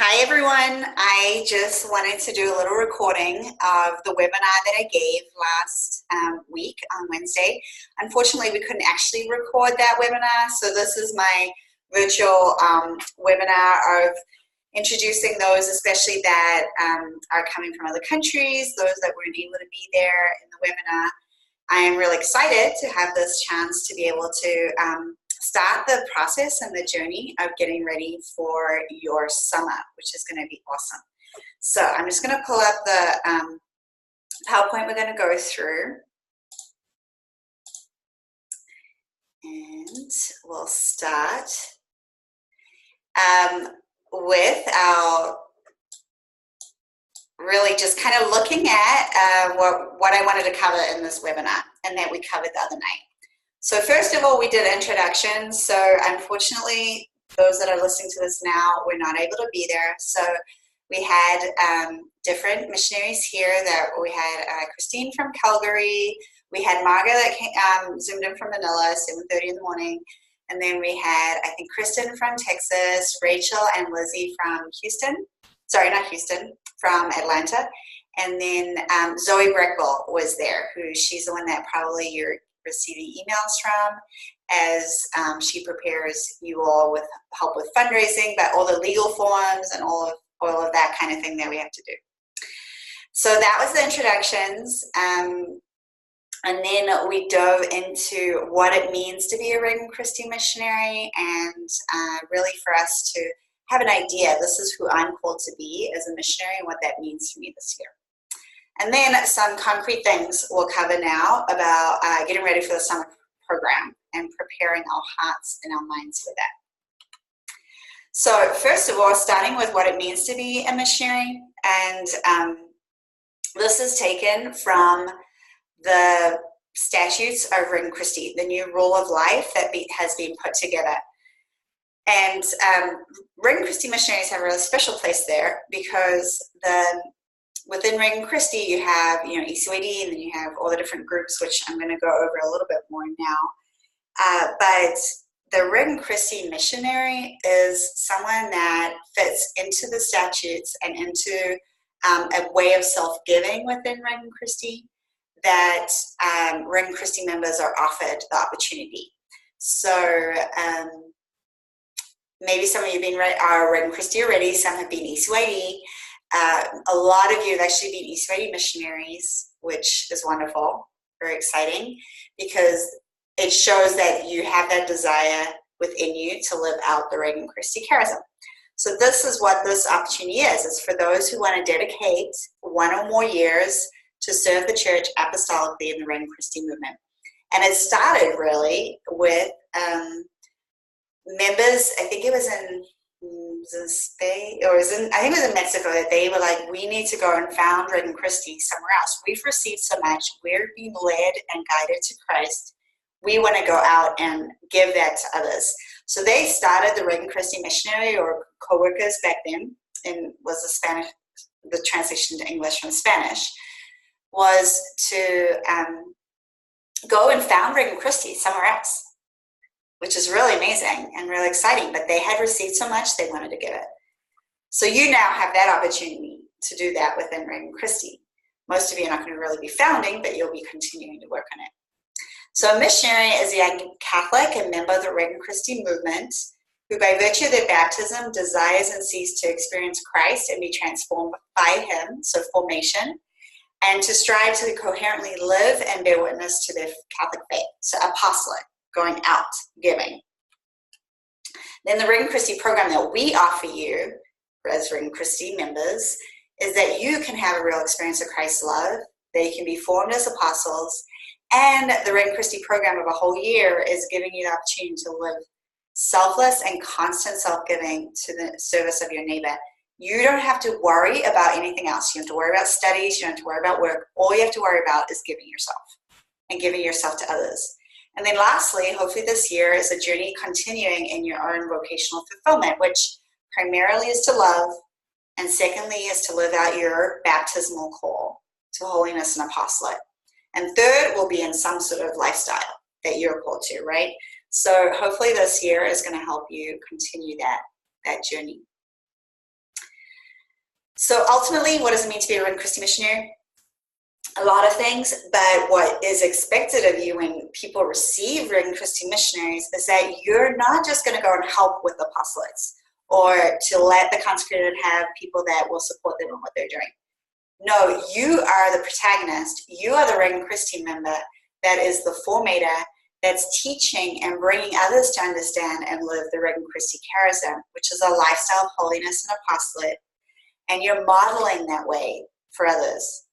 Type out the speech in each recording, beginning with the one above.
Hi everyone, I just wanted to do a little recording of the webinar that I gave last week on Wednesday. Unfortunately, we couldn't actually record that webinar, so this is my virtual webinar of introducing those, especially that are coming from other countries, those that weren't able to be there in the webinar. I am really excited to have this chance to be able to start the process and the journey of getting ready for your summer, which is going to be awesome. So I'm just going to pull up the PowerPoint we're going to go through. And we'll start with our really just kind of looking at what I wanted to cover in this webinar and that we covered the other night. So first of all, we did introductions. So unfortunately, those that are listening to this now, we're not able to be there. So we had different missionaries here. That we had Christine from Calgary. We had Marga that zoomed in from Manila, 7:30 in the morning. And then we had, I think, Kristen from Texas, Rachel and Lizzie from Houston. Sorry, not Houston, from Atlanta. And then Zoe Breckville was there, she's the one that probably you're receiving emails from as she prepares you all with help with fundraising, but all the legal forms and all of that kind of thing that we have to do. So that was the introductions. And then we dove into what it means to be a Regnum Christi missionary and really for us to have an idea, this is who I'm called to be as a missionary and what that means for me this year. And then some concrete things we'll cover now about getting ready for the summer program and preparing our hearts and our minds for that. So first of all, starting with what it means to be a missionary. And this is taken from the statutes of Regnum Christi, the new rule of life that has been put together. And Regnum Christi missionaries have a really special place there because within Regnum Christi, you have, ECYD, and then you have all the different groups, which I'm going to go over a little bit more now. But the Regnum Christi missionary is someone that fits into the statutes and into a way of self-giving within Regnum Christi that Regnum Christi members are offered the opportunity. So maybe some of you are Regnum Christi already, some have been ECYD. A lot of you have actually been ECYD missionaries, which is wonderful, very exciting, because it shows that you have that desire within you to live out the Regnum Christi charism. So this is what this opportunity is. It's for those who want to dedicate 1 or more years to serve the church apostolically in the Regnum Christi movement. And it started really with members, I think it was in Spain, or I think it was in Mexico, that they were like, we need to go and found Regnum Christi somewhere else. We've received so much. We're being led and guided to Christ. We want to go out and give that to others. So they started the Regnum Christi missionary or co-workers back then, and was the translation to English from Spanish, was to go and found Regnum Christi somewhere else, which is really amazing and really exciting, but they had received so much they wanted to give it. So you now have that opportunity to do that within Regnum Christi. Most of you are not going to really be founding, but you'll be continuing to work on it. So a missionary is a young Catholic and member of the Regnum Christi movement who by virtue of their baptism desires and seeks to experience Christ and be transformed by him, so formation, and to strive to coherently live and bear witness to their Catholic faith, so apostolate. Going out, giving. Then the Regnum Christi program that we offer you as Regnum Christi members is that you can have a real experience of Christ's love, that you can be formed as apostles, and the Regnum Christi program of a whole year is giving you the opportunity to live selfless and constant self-giving to the service of your neighbor. You don't have to worry about anything else. You don't have to worry about studies. You don't have to worry about work. All you have to worry about is giving yourself and giving yourself to others. And then lastly, hopefully this year is a journey continuing in your own vocational fulfillment, which primarily is to love, and secondly is to live out your baptismal call to holiness and apostolate. And third will be in some sort of lifestyle that you're called to, right? So hopefully this year is going to help you continue that journey. So ultimately, what does it mean to be a Red Christie missionary? A lot of things, but what is expected of you when people receive Red Christie missionaries is that you're not just going to go and help with apostolates or to let the consecrated have people that will support them in what they're doing. No, you are the protagonist. You are the Red Christie member that is the formator that's teaching and bringing others to understand and live the Red Christie charism, which is a lifestyle of holiness and apostolate. And you're modeling that way for others.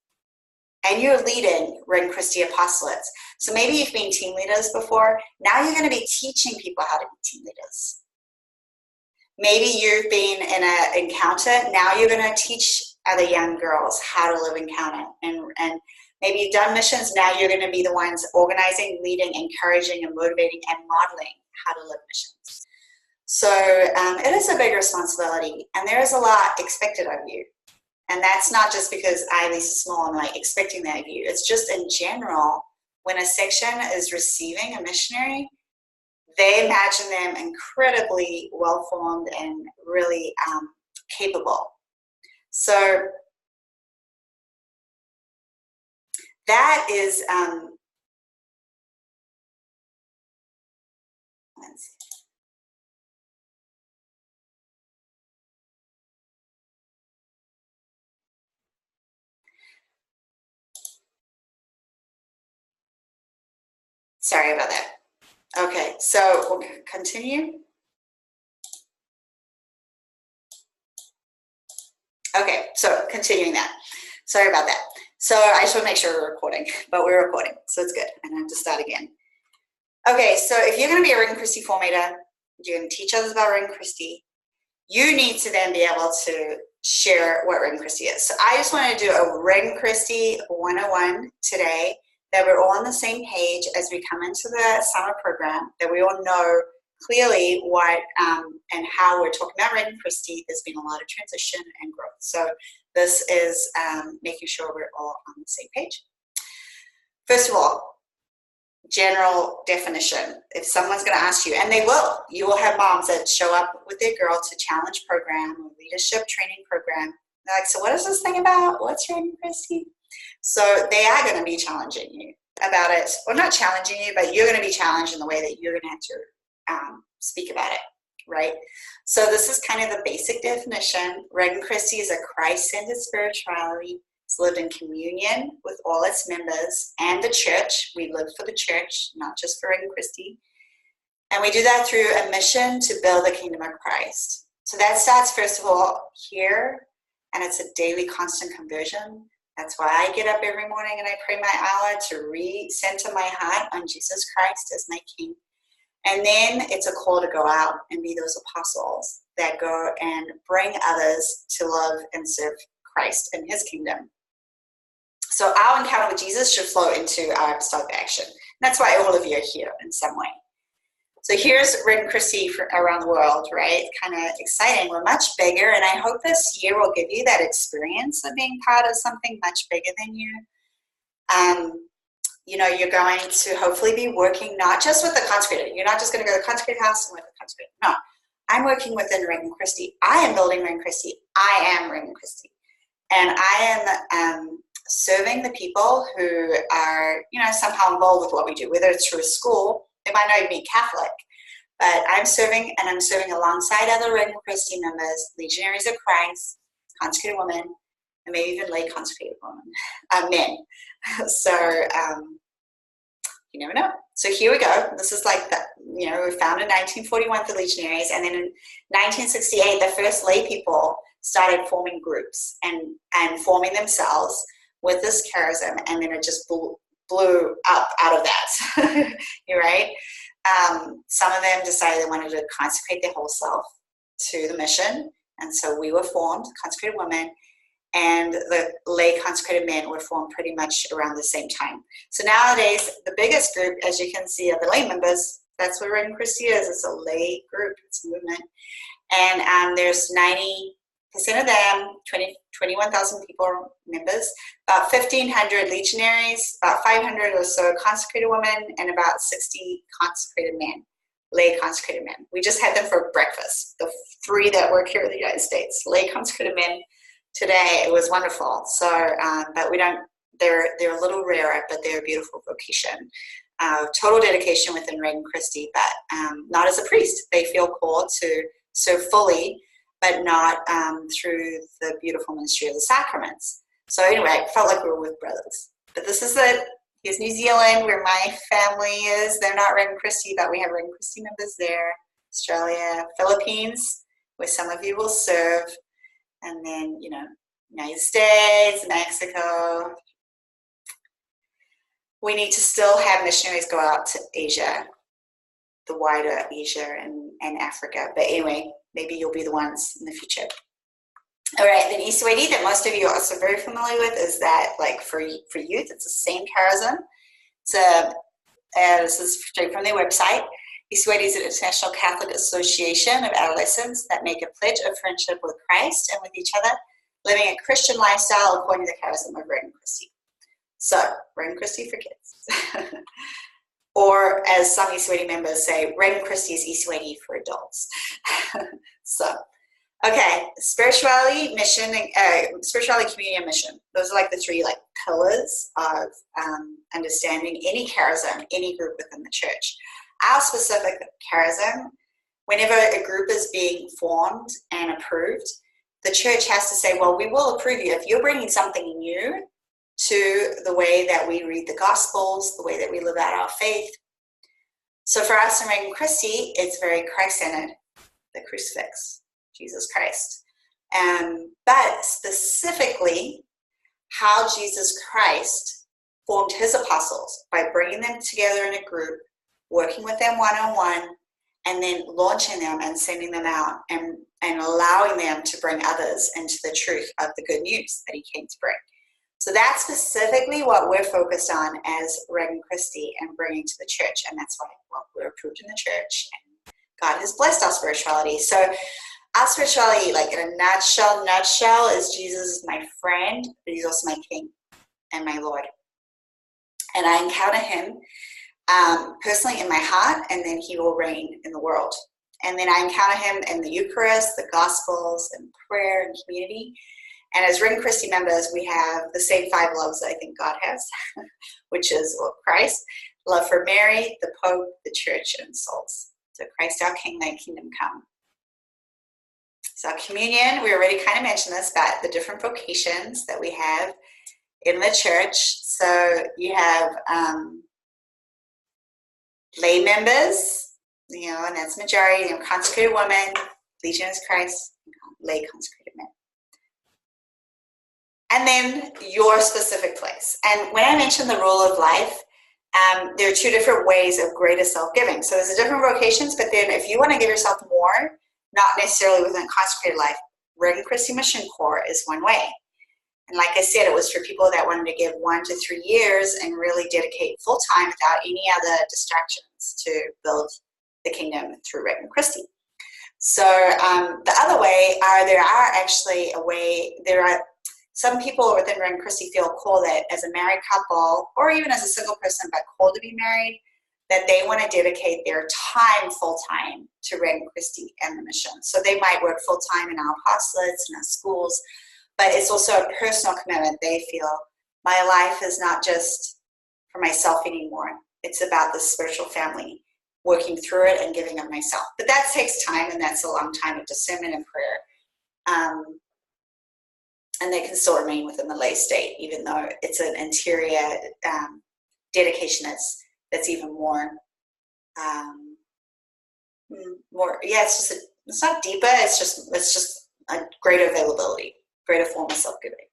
And you're leading Red Christie apostolates. So maybe you've been team leaders before. Now you're going to be teaching people how to be team leaders. Maybe you've been in an encounter. Now you're going to teach other young girls how to live encounter. And maybe you've done missions. Now you're going to be the ones organizing, leading, encouraging, and motivating and modeling how to live missions. So it is a big responsibility, and there is a lot expected of you. And that's not just because I, Lisa Small, am like expecting that of you. It's just in general, when a section is receiving a missionary, they imagine them incredibly well-formed and really capable. So that is, let's see. Sorry about that. Okay, so we'll continue. Okay, so continuing that. Sorry about that. So I just want to make sure we're recording, but we're recording, so it's good. And I have to start again. Okay, so if you're going to be a Red Christie formator, you're going to teach others about Red Christie, you need to then be able to share what Red Christie is. So I just want to do a Red Christie 101 today, that we're all on the same page as we come into the summer program, that we all know clearly what and how we're talking about Red Christie. There's been a lot of transition and growth. So this is making sure we're all on the same page. First of all, general definition. If someone's going to ask you, and they will, you will have moms that show up with their girl to challenge program or leadership training program. They're like, so what is this thing about? What's Red Christie? So they are going to be challenging you about it. Well, not challenging you, but you're going to be challenged in the way that you're going to have to speak about it, right? So this is kind of the basic definition. Red Christie is a Christ-centered spirituality. It's lived in communion with all its members and the church. We live for the church, not just for Red Christie. And we do that through a mission to build the kingdom of Christ. So that starts, first of all, here, and it's a daily constant conversion. That's why I get up every morning and I pray my hour to recenter my heart on Jesus Christ as my King. And then it's a call to go out and be those apostles that go and bring others to love and serve Christ and his kingdom. So our encounter with Jesus should flow into our apostolic action. That's why all of you are here in some way. So here's Red Christie around the world, right? Kind of exciting. We're much bigger, and I hope this year will give you that experience of being part of something much bigger than you. You know, you're going to hopefully be working not just with the consecrated. You're not just going to go to the consecrated house and work with the consecrated. No, I'm working within Red Christie. I am building Red Christie. I am Red Christie. And I am serving the people who are, you know, somehow involved with what we do, whether it's through a school. They might not even be Catholic, but I'm serving, and I'm serving alongside other Red Christie members, legionaries of Christ, consecrated women, and maybe even lay consecrated women, men. So you never know. So here we go. This is like the, you know, we founded in 1941 the legionaries, and then in 1968 the first lay people started forming groups and forming themselves with this charism, and then it just blew up out of that. You're right. Some of them decided they wanted to consecrate their whole self to the mission, and so we were formed, consecrated women, and the lay consecrated men were formed pretty much around the same time. So nowadays, the biggest group, as you can see, are the lay members. That's what Red Christie is. It's a lay group. It's a movement, and there's 90% of them, 21,000 people members, about 1,500 legionaries, about 500 or so consecrated women, and about 60 consecrated men, lay consecrated men. We just had them for breakfast, the 3 that work here in the United States, lay consecrated men today. It was wonderful. So, but we don't, they're a little rarer, but they're a beautiful vocation. Total dedication within Reagan Christie, but not as a priest. They feel called to serve fully, but not through the beautiful ministry of the sacraments. So anyway, I felt like we were with brothers. But this is it. Here's New Zealand, where my family is. They're not Reagan Christie, but we have Reagan Christie members there. Australia, Philippines, where some of you will serve. And then, you know, United States, Mexico. We need to still have missionaries go out to Asia, the wider Asia and Africa. But anyway, maybe you'll be the ones in the future. All right, then Iswedi, that most of you are also very familiar with, is that, like, for youth, it's the same charism. So this is straight from their website. Iswedi is an international Catholic association of adolescents that make a pledge of friendship with Christ and with each other, living a Christian lifestyle according to the charism of Reagan Christie. So, Reagan Christie for kids. Or, as some Iswedi members say, Reagan Christie is Iswedi for adults. So, okay, spirituality, mission, spirituality, community, and mission. Those are like the three pillars of understanding any charism, any group within the church. Our specific charism, whenever a group is being formed and approved, the church has to say, well, we will approve you if you're bringing something new to the way that we read the Gospels, the way that we live out our faith. So for us in Reagan Christie, it's very Christ-centered, the crucifix, Jesus Christ. But specifically, how Jesus Christ formed his apostles by bringing them together in a group, working with them one-on-one, and then launching them and sending them out and allowing them to bring others into the truth of the good news that he came to bring. So that's specifically what we're focused on as Reagan Christie and bringing to the church, and that's why we're approved in the church, and God has blessed our spirituality. So our spirituality, like in a nutshell, is Jesus is my friend, but he's also my King and my Lord. And I encounter him personally in my heart, and then he will reign in the world. And then I encounter him in the Eucharist, the Gospels, and prayer and community. And as Reagan Christie members, we have the same 5 loves that I think God has, which is Christ, love for Mary, the Pope, the Church, and souls. So Christ our King, thy kingdom come. So communion, we already kind of mentioned this, but the different vocations that we have in the church. So you have lay members, and that's majority, consecrated women, Legionaries of Christ, lay consecrated men. And then your specific place. And when I mentioned the rule of life, there are 2 different ways of greater self-giving. So there's different vocations, but then if you want to give yourself more, not necessarily within consecrated life, Reagan Christie Mission Corps is one way. And like I said, it was for people that wanted to give 1 to 3 years and really dedicate full-time without any other distractions to build the kingdom through Reagan Christie. So the other way there are some people within Reagan Christie feel called that as a married couple, or even as a single person but called to be married, that they want to dedicate their time full-time to Reagan Christie and the mission. So they might work full-time in our apostolates and our schools, but it's also a personal commitment. They feel, my life is not just for myself anymore. It's about the spiritual family, working through it and giving of myself. But that takes time, and that's a long time of discernment and prayer. And they can still remain within the lay state, even though it's an interior dedication that's even more, it's not deeper, it's just a greater availability, greater form of self-giving.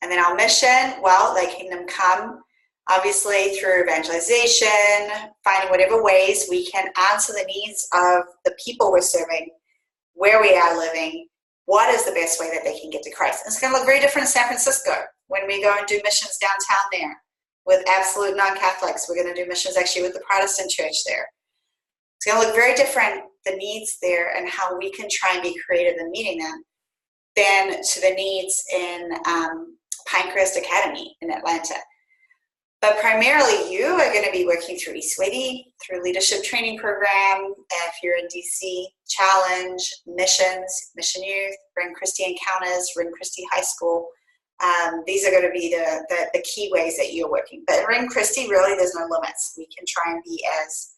And then our mission, well, thy kingdom come, obviously through evangelization, finding whatever ways we can answer the needs of the people we're serving, where we are living, what is the best way that they can get to Christ. And it's going to look very different in San Francisco when we go and do missions downtown there with absolute non-Catholics. We're going to do missions actually with the Protestant church there. It's going to look very different, the needs there and how we can try and be creative in meeting them, than to the needs in Pinecrest Academy in Atlanta. But primarily, you are going to be working through eSweetie, through leadership training program. If you're in DC, Challenge, Missions, Mission Youth, Ring Christie Encounters, Ring Christie High School. These are going to be the key ways that you're working. But in Ring Christie, really, there's no limits. We can try and be as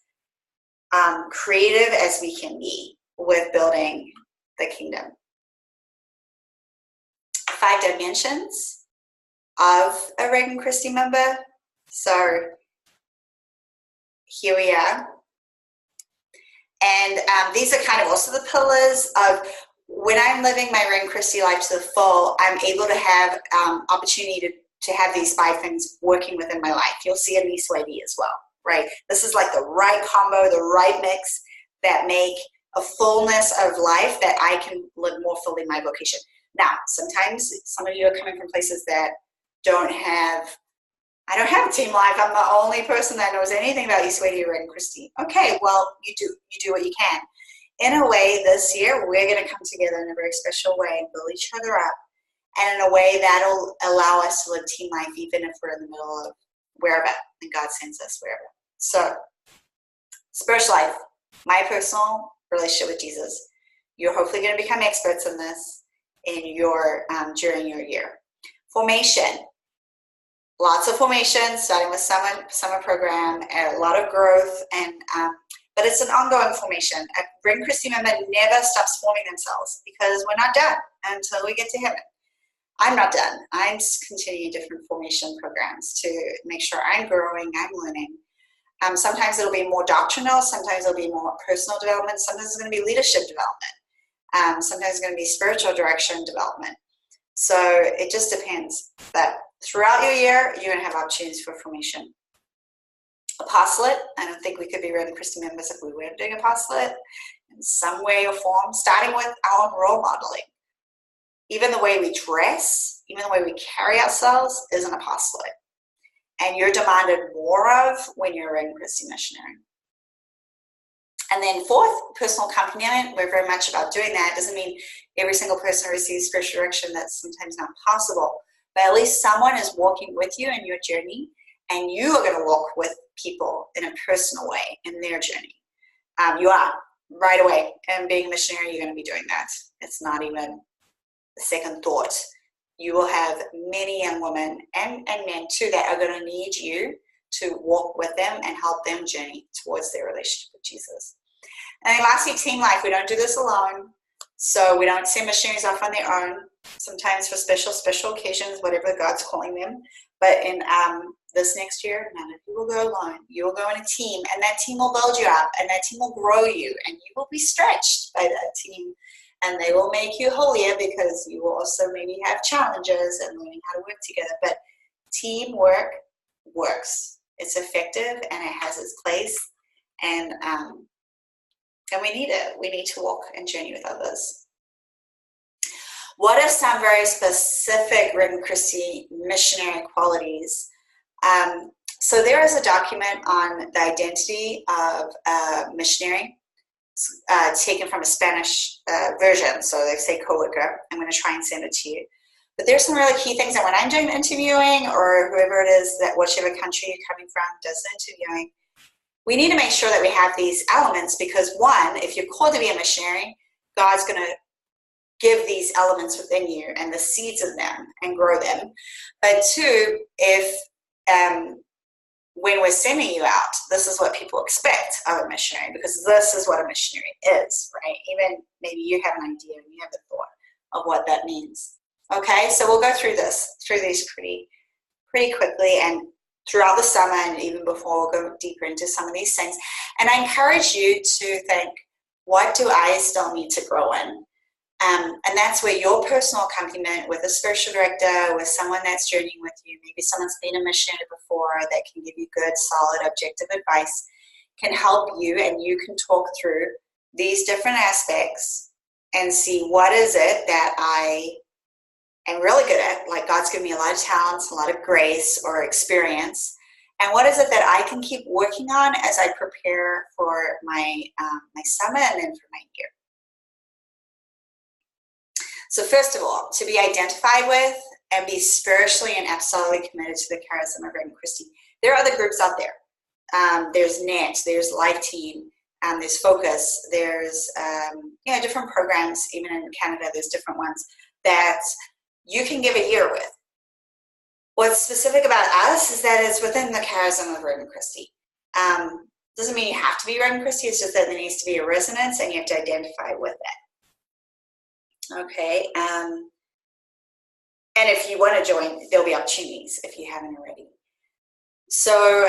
creative as we can be with building the kingdom. 5 dimensions of a Ring Christie member. So here we are. And these are kind of also the pillars of when I'm living my Ring Christie life to the full, I'm able to have opportunity to have these 5 things working within my life. You'll see in eSweetie as well, right? This is like the right combo, the right mix that make a fullness of life that I can live more fully my vocation. Now, sometimes some of you are coming from places that I don't have a team life. I'm the only person that knows anything about eSweetie or Ring Christie. Okay, well, you do what you can. In a way, this year, we're going to come together in a very special way and build each other up, and in a way that'll allow us to live team life even if we're in the middle of wherever, and God sends us wherever. So, spiritual life, my personal relationship with Jesus. You're hopefully going to become experts in this in your during your year. Formation. Lots of formation, starting with summer program, and a lot of growth, and but it's an ongoing formation. A Ring Christie member never stops forming themselves because we're not done until we get to heaven. I'm not done. I'm just continuing different formation programs to make sure I'm growing, I'm learning. Sometimes it'll be more doctrinal, sometimes it'll be more personal development, sometimes it's going to be leadership development, sometimes it's going to be spiritual direction development. So it just depends. But throughout your year, you're going to have opportunities for formation. Apostolate, I don't think we could be Ring Christie members if we weren't doing apostolate in some way or form, starting with our own role modeling. Even the way we dress, even the way we carry ourselves is an apostolate. And you're demanded more of when you're a Ring Christie missionary. And then 4th, personal accompaniment. We're very much about doing that. It doesn't mean every single person receives spiritual direction. That's sometimes not possible. But at least someone is walking with you in your journey, and you are going to walk with people in a personal way in their journey. You are, right away. And being a missionary, you're going to be doing that. It's not even a second thought. You will have many young women and men too that are going to need you to walk with them and help them journey towards their relationship with Jesus. And then lastly, team life. We don't do this alone. So we don't send missionaries off on their own, sometimes for special occasions, whatever God's calling them. But in this next year, none of you will go alone. You will go in a team, and that team will build you up, and that team will grow you, and you will be stretched by that team. And they will make you holier because you will also maybe have challenges and learning how to work together. But teamwork works. It's effective, and it has its place. And we need it. We need to walk and journey with others. What are some very specific Ring Christie missionary qualities? So there is a document on the identity of a missionary, taken from a Spanish version. So they say co-worker. I'm going to try and send it to you. But there's some really key things that when I'm doing interviewing, or whoever it is that whichever country you're coming from does the interviewing, we need to make sure that we have these elements, because 1, if you're called to be a missionary, God's going to give these elements within you and the seeds of them and grow them. But 2, if when we're sending you out, this is what people expect of a missionary, because this is what a missionary is, right? Even maybe you have an idea and you have a thought of what that means. Okay, so we'll go through these pretty quickly, and throughout the summer and even before, we'll go deeper into some of these things. And I encourage you to think, what do I still need to grow in? And that's where your personal accompaniment with a spiritual director, with someone that's journeying with you, maybe someone's been a missionary before that can give you good, solid, objective advice, can help you, and you can talk through these different aspects and see what is it that I am really good at, like God's given me a lot of talents, a lot of grace or experience, and what is it that I can keep working on as I prepare for my summer and then for my year. So first of all, to be identified with and be spiritually and absolutely committed to the charism of Ring Christie, There are other groups out there. There's NET, there's Life Team, there's Focus, there's different programs. Even in Canada, there's different ones that you can give a year with. What's specific about us is that it's within the charism of Reverend Christie. Doesn't mean you have to be Reverend Christie, it's just that there needs to be a resonance and you have to identify with it. Okay, and if you want to join, there'll be opportunities if you haven't already. So,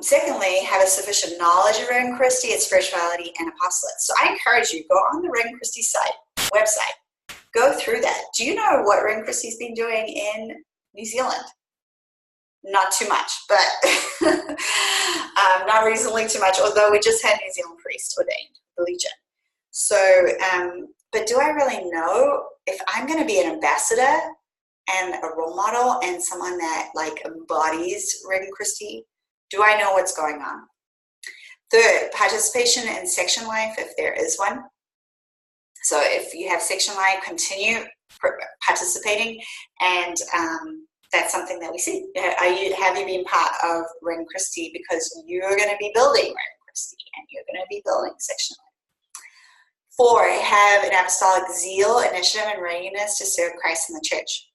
secondly, have a sufficient knowledge of Reverend Christie, its spirituality, and apostolate. So I encourage you, go on the Reverend Christie website, go through that. Do you know what Reverend Christie's been doing in New Zealand? Not too much, but not recently too much, although we just had New Zealand priest ordained, the Legion. So, but do I really know if I'm going to be an ambassador and a role model and someone that like embodies Reverend Christie? Do I know what's going on? Third, participation in section life, if there is one. So if you have section life, continue participating, and that's something that we see. Have you been part of Reverend Christie because you're going to be building Reverend Christie and you're going to be building section life. 4, have an apostolic zeal, initiative, and readiness to serve Christ in the church.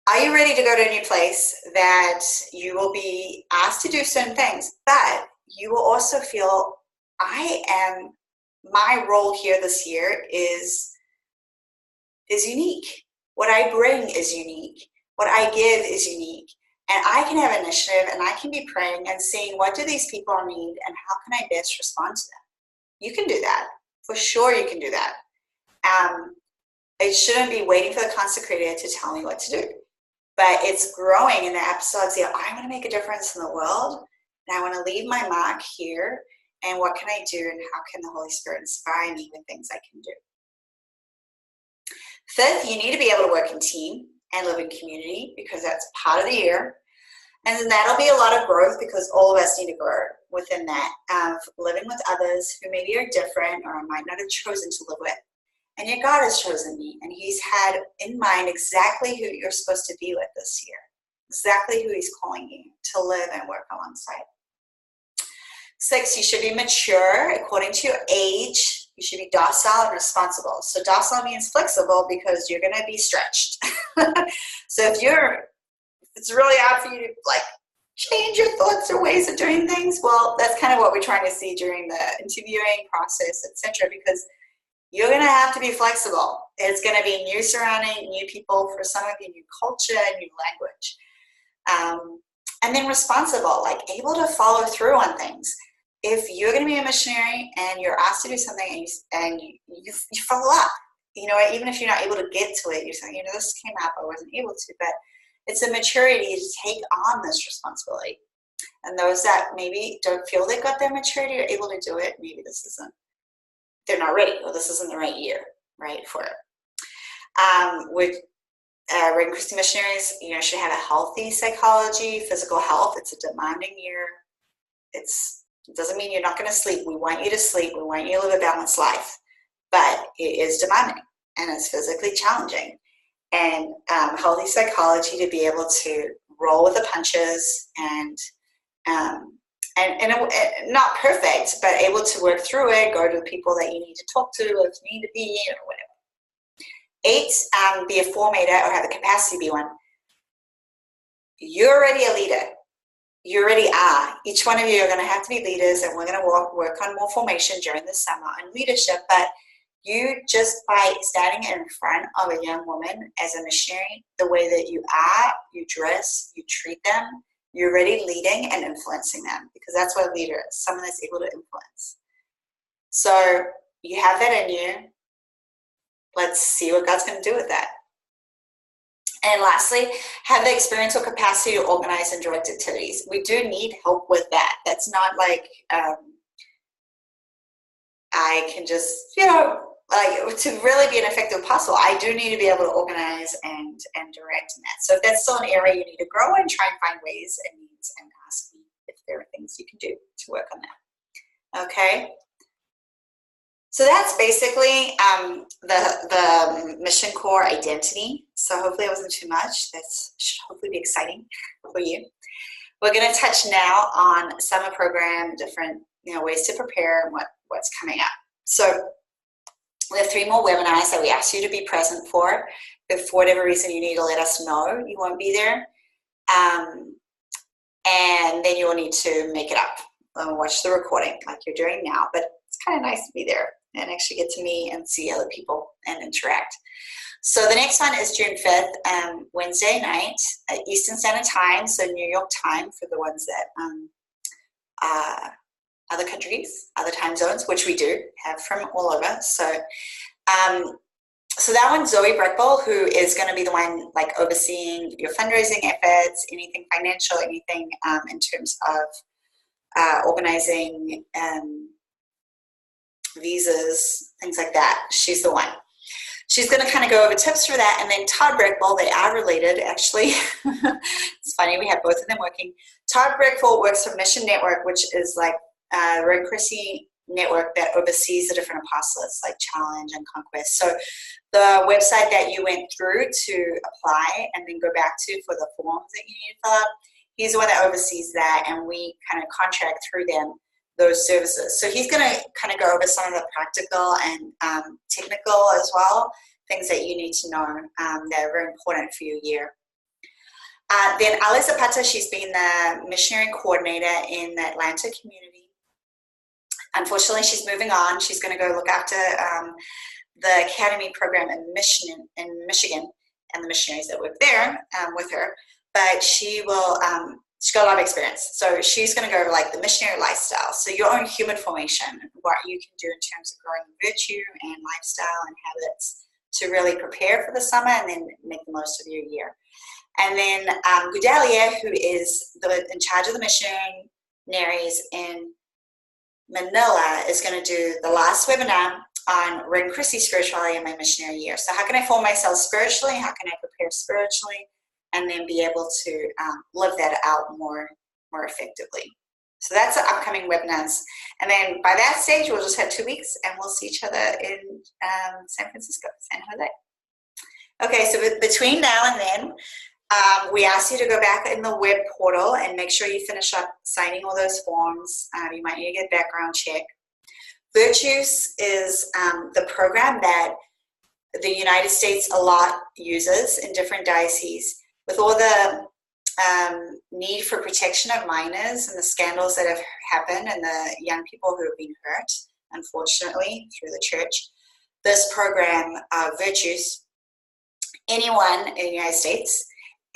Are you ready to go to a new place that you will be asked to do certain things, but you will also feel, my role here this year is unique. What I bring is unique. What I give is unique. And I can have initiative and I can be praying and seeing what do these people need and how can I best respond to them. You can do that. For sure you can do that. It shouldn't be waiting for the consecrated to tell me what to do. But it's growing in the apostolic zeal. I want to make a difference in the world, and I want to leave my mark here, and what can I do, and how can the Holy Spirit inspire me with things I can do? 5th, you need to be able to work in team and live in community, because that's part of the year. And then that'll be a lot of growth, because all of us need to grow within that, of living with others who maybe are different or might not have chosen to live with. And yet God has chosen me, and he's had in mind exactly who you're supposed to be with this year, exactly who he's calling you to live and work alongside. 6, you should be mature according to your age. You should be docile and responsible. So docile means flexible, because you're going to be stretched. So if it's really hard for you to like change your thoughts or ways of doing things, well, that's kind of what we're trying to see during the interviewing process, etc. Because you're going to have to be flexible. It's going to be new surrounding, new people, for some of you, new culture, new language. And then responsible, like able to follow through on things. If you're going to be a missionary and you're asked to do something and you follow up, even if you're not able to get to it, you're saying, this came up, I wasn't able to, but it's a maturity to take on this responsibility. And those that maybe don't feel they got their maturity or able to do it, maybe they're not ready, or this isn't the right year, right, for it. With Reverend Christie missionaries, should have a healthy psychology, physical health. It's a demanding year. It doesn't mean you're not going to sleep. We want you to sleep. We want you to live a balanced life. But it is demanding, and it's physically challenging. And healthy psychology to be able to roll with the punches and not perfect, but able to work through it, go to the people that you need to talk to, if you need to be, whatever. 8, be a formator or have the capacity to be one. You're already a leader. You already are. Each one of you are going to have to be leaders, and we're going to work on more formation during the summer on leadership. But you, just by standing in front of a young woman as a missionary, the way that you are, you dress, you treat them, you're already leading and influencing them, because that's what a leader is, someone that's able to influence. So you have that in you. Let's see what God's going to do with that. And lastly, have the experience or capacity to organize and direct activities. We do need help with that. That's not like I can just, to really be an effective apostle, I do need to be able to organize and direct in that. So if that's still an area you need to grow in, try and find ways and means, and ask me if there are things you can do to work on that. Okay? So that's basically the Mission Core identity. So hopefully it wasn't too much. That should hopefully be exciting for you. We're going to touch now on summer program, different ways to prepare and what's coming up. So we have 3 more webinars that we ask you to be present for. If for whatever reason you need to let us know you won't be there, and then you will need to make it up and watch the recording like you're doing now. But it's kind of nice to be there and actually get to meet and see other people and interact. So the next one is June 5th, Wednesday night at Eastern Standard Time, so New York time for the ones that other countries, other time zones, which we do have from all over. So so that one, Zoe Breckbull, who is going to be the one like overseeing your fundraising efforts, anything financial, anything in terms of organizing visas, things like that. She's the one. She's going to kind of go over tips for that. And then Todd Breckbull, they are related, actually. It's funny, we have both of them working. Todd Breckbull works for Mission Network, which is like a Red Chrissy network that oversees the different apostolates like Challenge and Conquest. So the website that you went through to apply and then go back to for the forms that you need to fill out, he's the one that oversees that, and we kind of contract through them those services. So he's going to kind of go over some of the practical and technical as well, things that you need to know that are very important for your year. Then Ali Zapata, she's been the missionary coordinator in the Atlanta community. Unfortunately, she's moving on. She's going to go look after the academy program in Michigan, and the missionaries that work there with her. But she will, she's got a lot of experience. So she's going to go over like the missionary lifestyle. So your own human formation, what you can do in terms of growing virtue and lifestyle and habits to really prepare for the summer and then make the most of your year. And then Gudalia, who is in charge of the missionaries in Manila, is going to do the last webinar on Red Chrissy spirituality in my missionary year. So how can I form myself spiritually? How can I prepare spiritually? And then be able to live that out more effectively. So that's the upcoming webinars. And then by that stage, we'll just have 2 weeks and we'll see each other in San Francisco, San Jose. Okay, so between now and then, we ask you to go back in the web portal and make sure you finish up signing all those forms. You might need to get background check. Virtues is the program that the United States a lot uses in different dioceses. With all the need for protection of minors and the scandals that have happened and the young people who have been hurt, unfortunately, through the church, this program, Virtues, anyone in the United States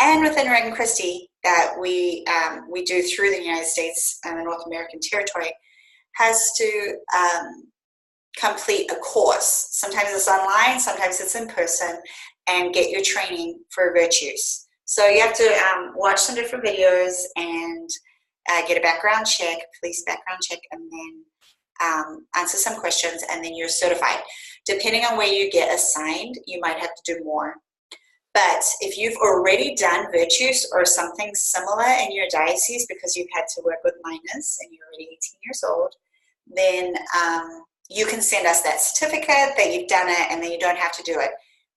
and within Red Christy that we do through the United States and the North American territory has to complete a course. Sometimes it's online, sometimes it's in person, and get your training for Virtues. So you have to watch some different videos and get a background check, police background check, and then answer some questions, and then you're certified. Depending on where you get assigned, you might have to do more. But if you've already done Virtues or something similar in your diocese because you've had to work with minors and you're already 18 years old, then you can send us that certificate that you've done it, and then you don't have to do it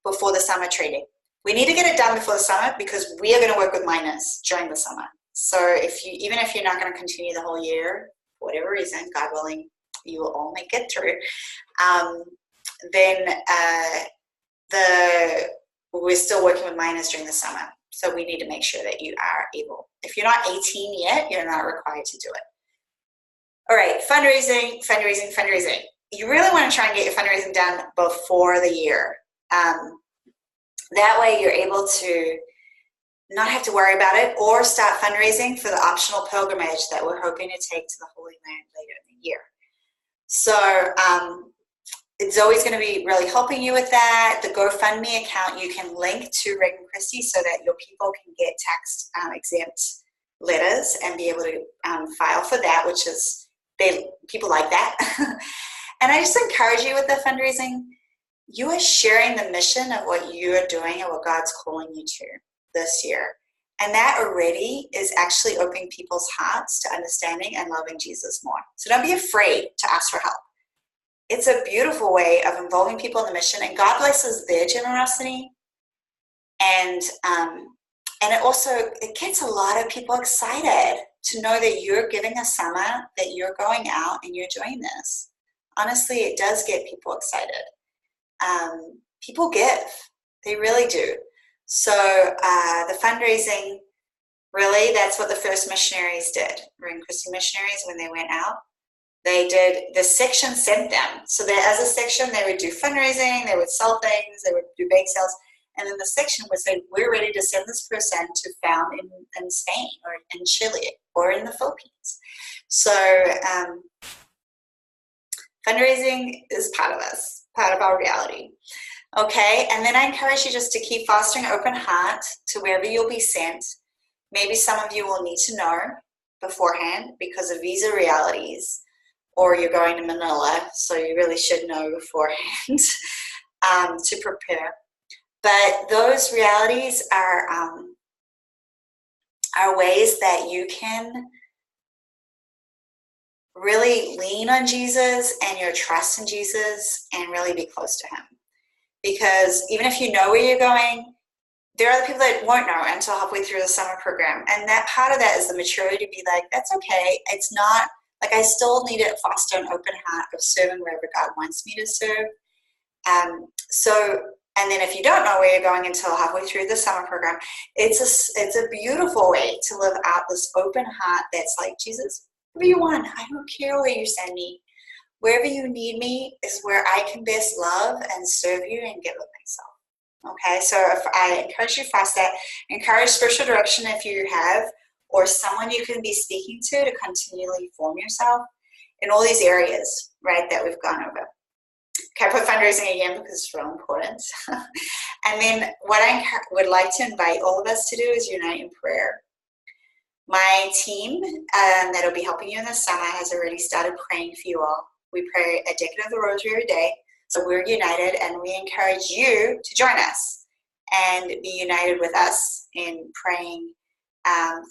before the summer training. We need to get it done before the summer because we are going to work with minors during the summer. So even if you're not going to continue the whole year, for whatever reason, God willing, you will all make it through, then we're still working with minors during the summer. So we need to make sure that you are able. If you're not 18 yet, you're not required to do it. All right, fundraising. You really want to try and get your fundraising done before the year. That way you're able to not have to worry about it or start fundraising for the optional pilgrimage that we're hoping to take to the Holy Land later in the year. So it's always going to be really helping you with that. The GoFundMe account you can link to Red Christy so that your people can get tax exempt letters and be able to file for that, which is, people like that. And I just encourage you with the fundraising. You are sharing the mission of what you are doing and what God's calling you to this year. And that already is actually opening people's hearts to understanding and loving Jesus more. So don't be afraid to ask for help. It's a beautiful way of involving people in the mission, and God blesses their generosity. And it gets a lot of people excited to know that you're giving a summer, that you're going out and you're doing this. Honestly, it does get people excited. People give, they really do. So the fundraising, really, that's what the first missionaries did. Ring Christian missionaries, when they went out, they did, the section sent them. So as a section, they would do fundraising, they would sell things, they would do bake sales. And then the section would say, we're ready to send this person to found in Spain or in Chile or in the Philippines. So fundraising is part of us, part of our reality. Okay, and then I encourage you just to keep fostering open heart to wherever you'll be sent. Maybe some of you will need to know beforehand because of visa realities, or you're going to Manila, so you really should know beforehand to prepare. But those realities are ways that you can really lean on Jesus and your trust in Jesus and really be close to him. Because even if you know where you're going, there are other people that won't know until halfway through the summer program. And that part of that is the maturity to be like, that's okay. It's not, like, I still need to foster an open heart of serving wherever God wants me to serve. And then if you don't know where you're going until halfway through the summer program, it's a beautiful way to live out this open heart that's like, Jesus, wherever you want, I don't care where you send me. Wherever you need me is where I can best love and serve you and give of myself. Okay, so if I encourage you to fast that, encourage spiritual direction if you have, or someone you can be speaking to continually form yourself in all these areas, right, that we've gone over. Okay, I put fundraising again because it's real important. And then what I would like to invite all of us to do is unite in prayer. My team that will be helping you in the summer has already started praying for you all. We pray a decade of the rosary every day. So we're united, and we encourage you to join us and be united with us in praying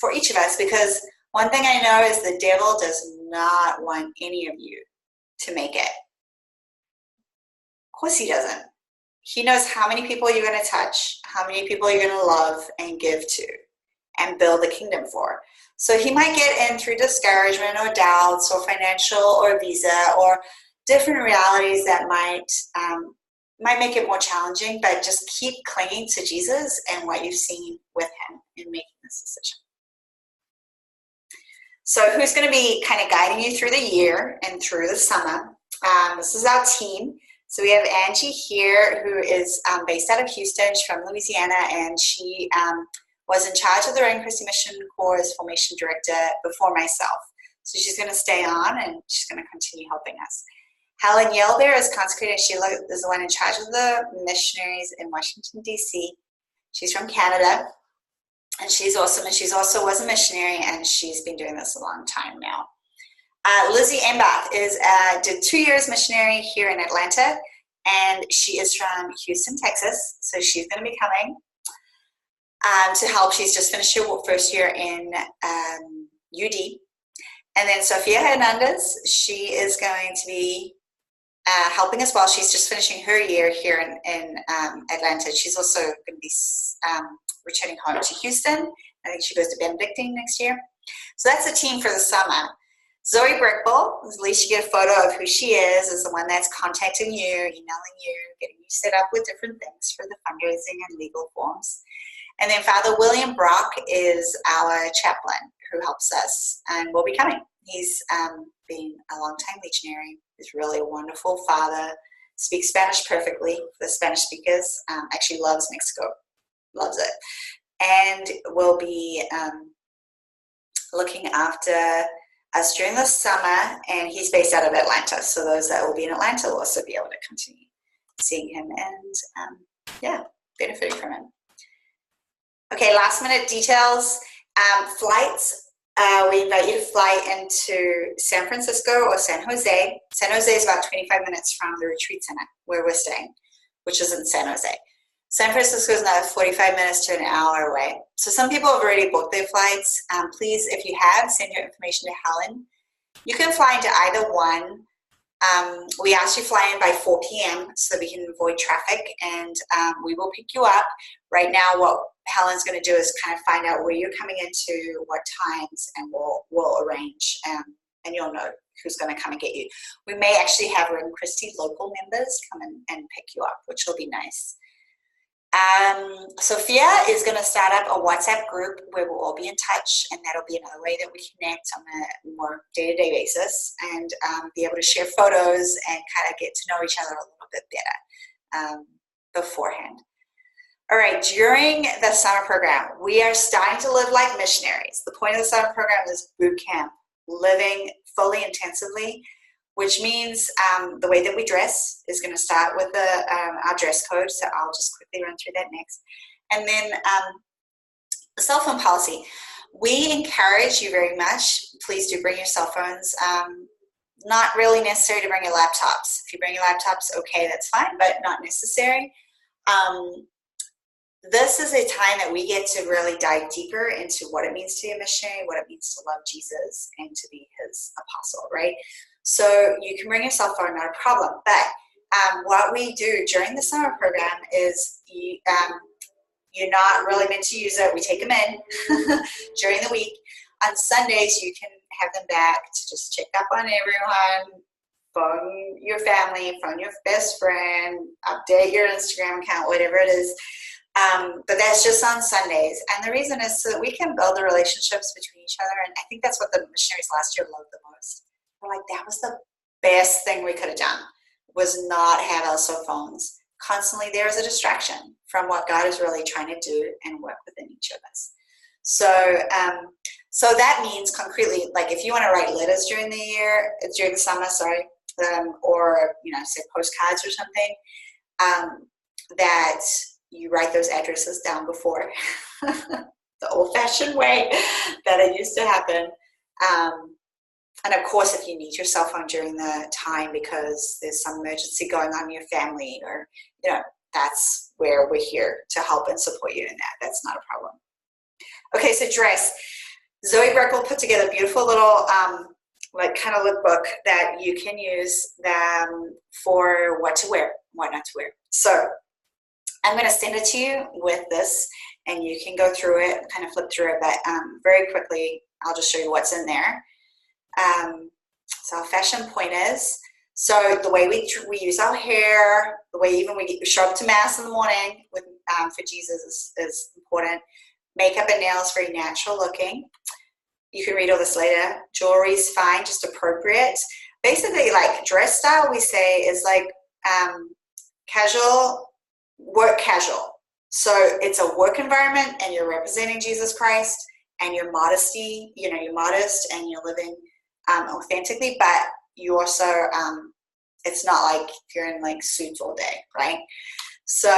for each of us, because one thing I know is the devil does not want any of you to make it. Of course he doesn't. He knows how many people you're going to touch, how many people you're going to love and give to and build the kingdom for. So he might get in through discouragement or doubts or financial or visa or different realities that might make it more challenging, but just keep clinging to Jesus and what you've seen with him in making this decision. So who's going to be kind of guiding you through the year and through the summer? This is our team. So we have Angie here, who is based out of Houston. She's from Louisiana, and she was in charge of the Ring Christian Mission Corps' formation director before myself. So she's going to stay on, and she's going to continue helping us. Helen Yelbear is consecrated. She is the one in charge of the missionaries in Washington, D.C. She's from Canada, and she's awesome. And she's also was a missionary, and she's been doing this a long time now. Lizzie Embath did 2 years missionary here in Atlanta, and she is from Houston, Texas. So she's going to be coming to help. She's just finished her first year in UD. And then Sofia Hernandez, she is going to be helping as well. She's just finishing her year here in Atlanta. She's also going to be returning home to Houston. I think she goes to Benedictine next year. So that's the team for the summer. Zoe Brickbull, at least you get a photo of who she is the one that's contacting you, emailing you, getting you set up with different things for the fundraising and legal forms. And then Father William Brock is our chaplain who helps us and will be coming. He's been a long-time legionary. He's really a wonderful father, speaks Spanish perfectly for the Spanish speakers, actually loves Mexico, loves it, and will be looking after us during the summer, and he's based out of Atlanta. So those that will be in Atlanta will also be able to continue seeing him and, benefiting from him. Okay, last minute details. Flights. We invite you to fly into San Francisco or San Jose. San Jose is about 25 minutes from the retreat center where we're staying, which is in San Jose. San Francisco is another 45 minutes to an hour away. So some people have already booked their flights. Please, if you have, send your information to Helen. You can fly into either one. We ask you fly in by 4 p.m. so that we can avoid traffic, and we will pick you up. Right now, what Helen's going to do is kind of find out where you're coming into, what times, and we'll arrange, and you'll know who's going to come and get you. We may actually have Room Christie local members come in and pick you up, which will be nice. Sophia is going to start up a WhatsApp group where we'll all be in touch, and that'll be another way that we connect on a more day-to-day basis, and be able to share photos and kind of get to know each other a little bit better beforehand. All right, during the summer program, we are starting to live like missionaries. The point of the summer program is boot camp, living fully intensively, which means the way that we dress is going to start with our dress code. So I'll just quickly run through that next. And then the cell phone policy. We encourage you very much. Please do bring your cell phones. Not really necessary to bring your laptops. If you bring your laptops, okay, that's fine, but not necessary. This is a time that we get to really dive deeper into what it means to be a missionary, what it means to love Jesus and to be his apostle, right? So you can bring your cell phone, not a problem. But what we do during the summer program is you're not really meant to use it. We take them in during the week. On Sundays, you can have them back to just check up on everyone, phone your family, phone your best friend, update your Instagram account, whatever it is. But that's just on Sundays. And the reason is so that we can build the relationships between each other. And I think that's what the missionaries last year loved the most. We're like, that was the best thing we could have done, was not have our cell phones. Constantly there is a distraction from what God is really trying to do and work within each of us. So so that means concretely, like if you want to write letters during the summer, or say postcards or something, that you write those addresses down before, the old-fashioned way that it used to happen. And of course, if you need your cell phone during the time because there's some emergency going on in your family, or that's where we're here to help and support you in that. That's not a problem. Okay, so dress. Zoe Breckle put together a beautiful little kind of lookbook that you can use for what to wear, what not to wear. So I'm going to send it to you with this, and you can go through it, kind of flip through it, but very quickly, I'll just show you what's in there. So our fashion point is, so the way we use our hair, the way even we show up to Mass in the morning with for Jesus is important. Makeup and nails, very natural looking. You can read all this later. Jewelry's fine, just appropriate. Basically, like dress style, we say is like casual, work casual. So it's a work environment, and you're representing Jesus Christ, and your modesty, you're modest and you're living authentically, but you also, it's not like you're in like suits all day, right? So,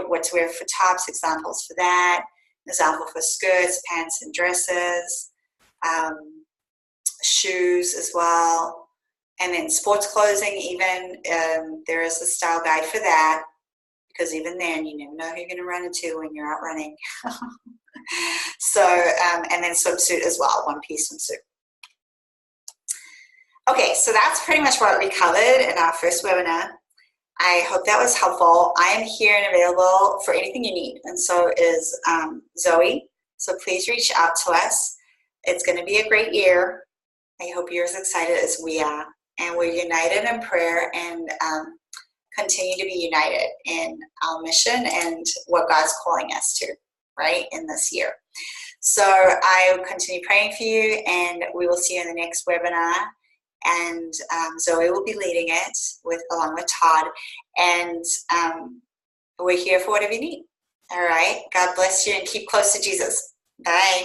what to wear for tops, examples for that, example for skirts, pants, and dresses, shoes as well, and then sports clothing. Even there is a style guide for that, because even then you never know who you're going to run into when you're out running. So, and then swimsuit as well, one-piece swimsuit. Okay, so that's pretty much what we covered in our first webinar. I hope that was helpful. I am here and available for anything you need, and so is Zoe. So please reach out to us. It's going to be a great year. I hope you're as excited as we are, and we're united in prayer and continue to be united in our mission and what God's calling us to, right, in this year. So I will continue praying for you, and we will see you in the next webinar. And Zoe will be leading it along with Todd, and we're here for whatever you need. All right. God bless you, and keep close to Jesus. Bye.